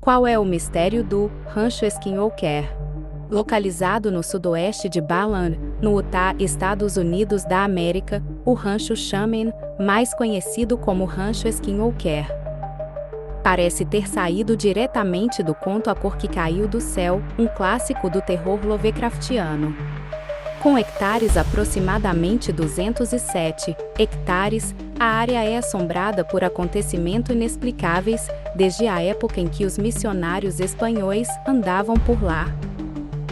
Qual é o mistério do Rancho Skinwalker? Localizado no sudoeste de Ballard, no Utah, Estados Unidos da América, o Rancho Shaman, mais conhecido como Rancho Skinwalker, parece ter saído diretamente do conto A Cor que Caiu do Céu, um clássico do terror lovecraftiano. Com hectares aproximadamente 207 hectares, a área é assombrada por acontecimentos inexplicáveis, desde a época em que os missionários espanhóis andavam por lá.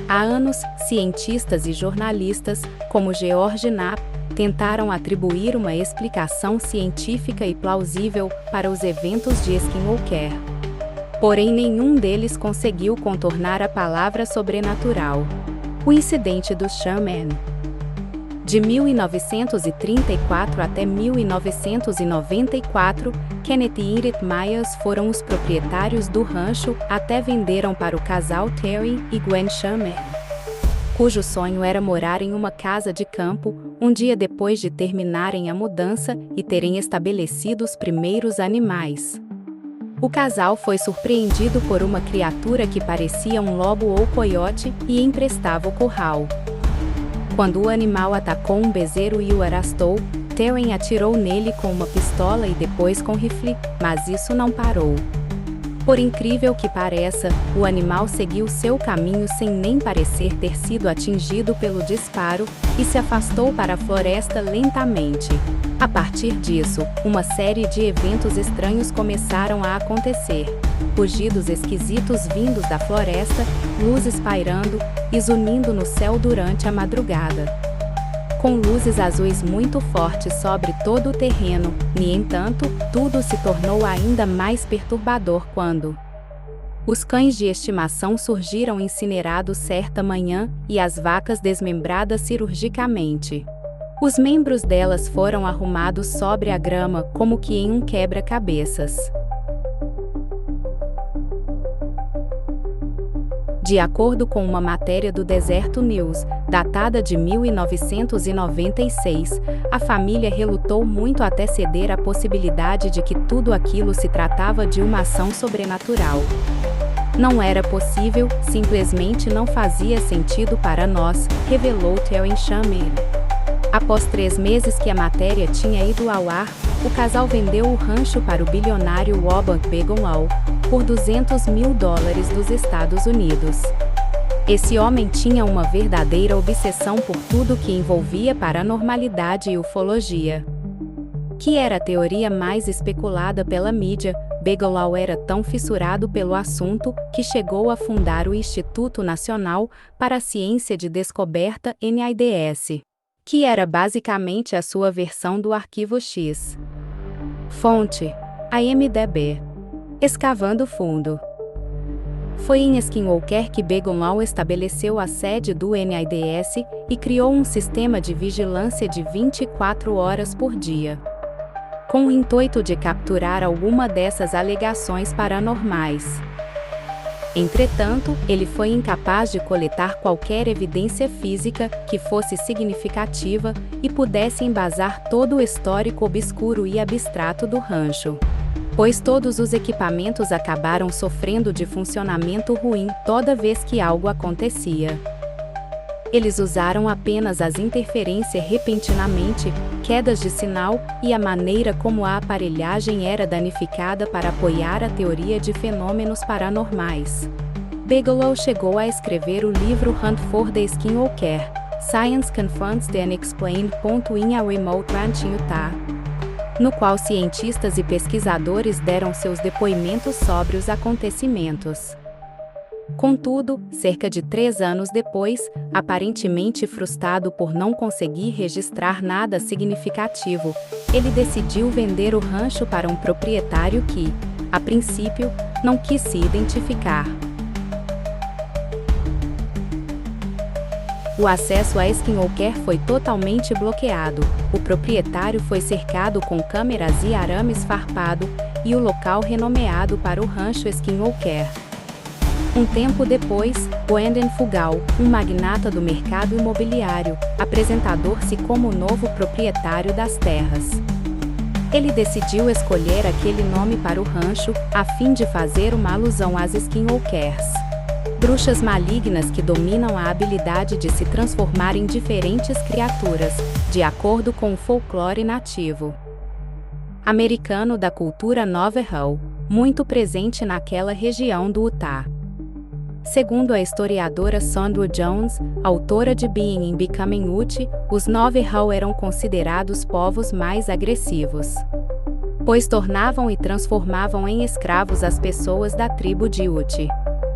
Há anos, cientistas e jornalistas, como George Knapp, tentaram atribuir uma explicação científica e plausível para os eventos de Skinwalker. Porém, nenhum deles conseguiu contornar a palavra sobrenatural. O incidente do Shaman. De 1934 até 1994, Kenneth e Edith Myers foram os proprietários do rancho, até venderam para o casal Terry e Gwen Shaman, cujo sonho era morar em uma casa de campo, um dia depois de terminarem a mudança e terem estabelecido os primeiros animais. O casal foi surpreendido por uma criatura que parecia um lobo ou coiote e emprestava o curral. Quando o animal atacou um bezerro e o arrastou, Terry atirou nele com uma pistola e depois com rifle, mas isso não parou. Por incrível que pareça, o animal seguiu seu caminho sem nem parecer ter sido atingido pelo disparo e se afastou para a floresta lentamente. A partir disso, uma série de eventos estranhos começaram a acontecer. Rugidos esquisitos vindos da floresta, luzes pairando e zunindo no céu durante a madrugada. Com luzes azuis muito fortes sobre todo o terreno, no entanto, tudo se tornou ainda mais perturbador quando os cães de estimação surgiram incinerados certa manhã e as vacas desmembradas cirurgicamente. Os membros delas foram arrumados sobre a grama como que em um quebra-cabeças. De acordo com uma matéria do Desert News, datada de 1996, a família relutou muito até ceder à possibilidade de que tudo aquilo se tratava de uma ação sobrenatural. Não era possível, simplesmente não fazia sentido para nós, revelou Terry Shaman. Após 3 meses que a matéria tinha ido ao ar, o casal vendeu o rancho para o bilionário Robert Bigelow por $200 mil dos Estados Unidos. Esse homem tinha uma verdadeira obsessão por tudo que envolvia paranormalidade e ufologia, que era a teoria mais especulada pela mídia. Bigelow era tão fissurado pelo assunto que chegou a fundar o Instituto Nacional para a Ciência de Descoberta NIDS, que era basicamente a sua versão do Arquivo X. Fonte: IMDb. Escavando fundo. Foi em Skinwalker que Bigelow estabeleceu a sede do NIDS e criou um sistema de vigilância de 24 horas por dia, com o intuito de capturar alguma dessas alegações paranormais. Entretanto, ele foi incapaz de coletar qualquer evidência física que fosse significativa e pudesse embasar todo o histórico obscuro e abstrato do rancho, pois todos os equipamentos acabaram sofrendo de funcionamento ruim toda vez que algo acontecia. Eles usaram apenas as interferências repentinamente, quedas de sinal e a maneira como a aparelhagem era danificada para apoiar a teoria de fenômenos paranormais. Bigelow chegou a escrever o livro Hunt for the Skinwalker: Science Confronts the Unexplained. In a Remote Ranch in Utah, no qual cientistas e pesquisadores deram seus depoimentos sobre os acontecimentos. Contudo, cerca de 3 anos depois, aparentemente frustrado por não conseguir registrar nada significativo, ele decidiu vender o rancho para um proprietário que, a princípio, não quis se identificar. O acesso a Skinwalker foi totalmente bloqueado, o proprietário foi cercado com câmeras e arames farpado, e o local renomeado para o Rancho Skinwalker. Um tempo depois, Brendan Fugal, um magnata do mercado imobiliário, apresentou-se como o novo proprietário das terras. Ele decidiu escolher aquele nome para o rancho, a fim de fazer uma alusão às Skinwalkers, bruxas malignas que dominam a habilidade de se transformar em diferentes criaturas, de acordo com o folclore nativo americano da cultura Navajo, muito presente naquela região do Utah. Segundo a historiadora Sandra Jones, autora de Being and Becoming Ute, os Navajo eram considerados povos mais agressivos, pois tornavam e transformavam em escravos as pessoas da tribo de Ute.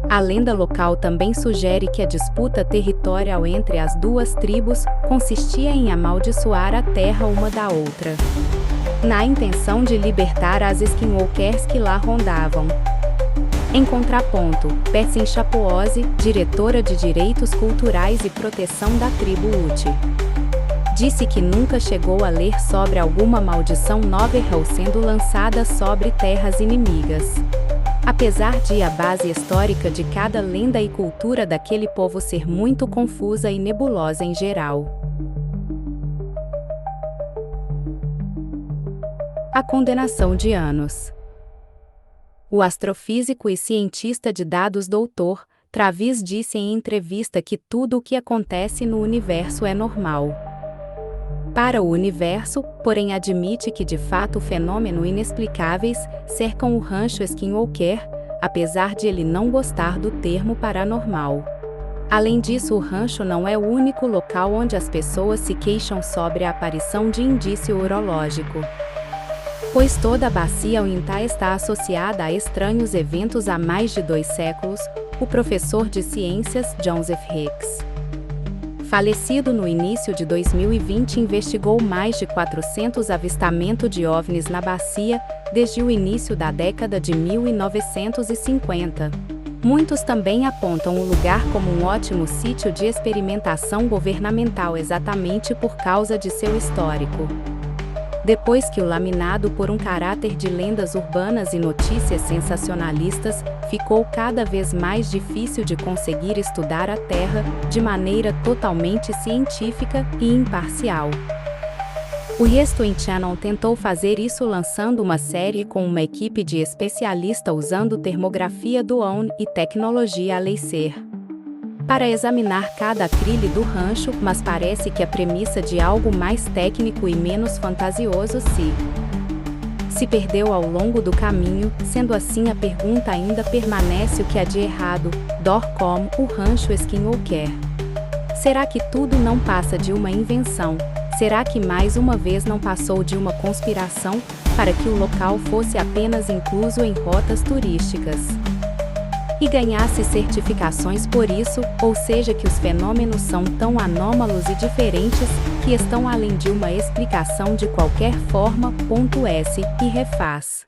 A lenda local também sugere que a disputa territorial entre as duas tribos consistia em amaldiçoar a terra uma da outra, na intenção de libertar as Skinwalkers que lá rondavam. Em contraponto, Betsy Chapoose, diretora de Direitos Culturais e Proteção da tribo Ute, disse que nunca chegou a ler sobre alguma maldição Navajo sendo lançada sobre terras inimigas, apesar de a base histórica de cada lenda e cultura daquele povo ser muito confusa e nebulosa em geral. A condenação de anos. O astrofísico e cientista de dados Dr. Travis disse em entrevista que tudo o que acontece no universo é normal para o universo, porém admite que de fato fenômenos inexplicáveis cercam o rancho Skinwalker, apesar de ele não gostar do termo paranormal. Além disso, o rancho não é o único local onde as pessoas se queixam sobre a aparição de indício urológico, pois toda a bacia Utah está associada a estranhos eventos há mais de 2 séculos. O professor de ciências Joseph Hicks, falecido no início de 2020, investigou mais de 400 avistamentos de OVNIs na bacia desde o início da década de 1950. Muitos também apontam o lugar como um ótimo sítio de experimentação governamental exatamente por causa de seu histórico. Depois que o laminado por um caráter de lendas urbanas e notícias sensacionalistas, ficou cada vez mais difícil de conseguir estudar a Terra de maneira totalmente científica e imparcial. O History Channel tentou fazer isso lançando uma série com uma equipe de especialistas usando termografia do OWN e tecnologia laser para examinar cada trilha do rancho, mas parece que a premissa de algo mais técnico e menos fantasioso se perdeu ao longo do caminho. Sendo assim, a pergunta ainda permanece: o que há de errado, como o rancho Skinwalker? Será que tudo não passa de uma invenção? Será que mais uma vez não passou de uma conspiração para que o local fosse apenas incluso em rotas turísticas e ganhasse certificações por isso, ou seja, que os fenômenos são tão anômalos e diferentes que estão além de uma explicação de qualquer forma? E refaz.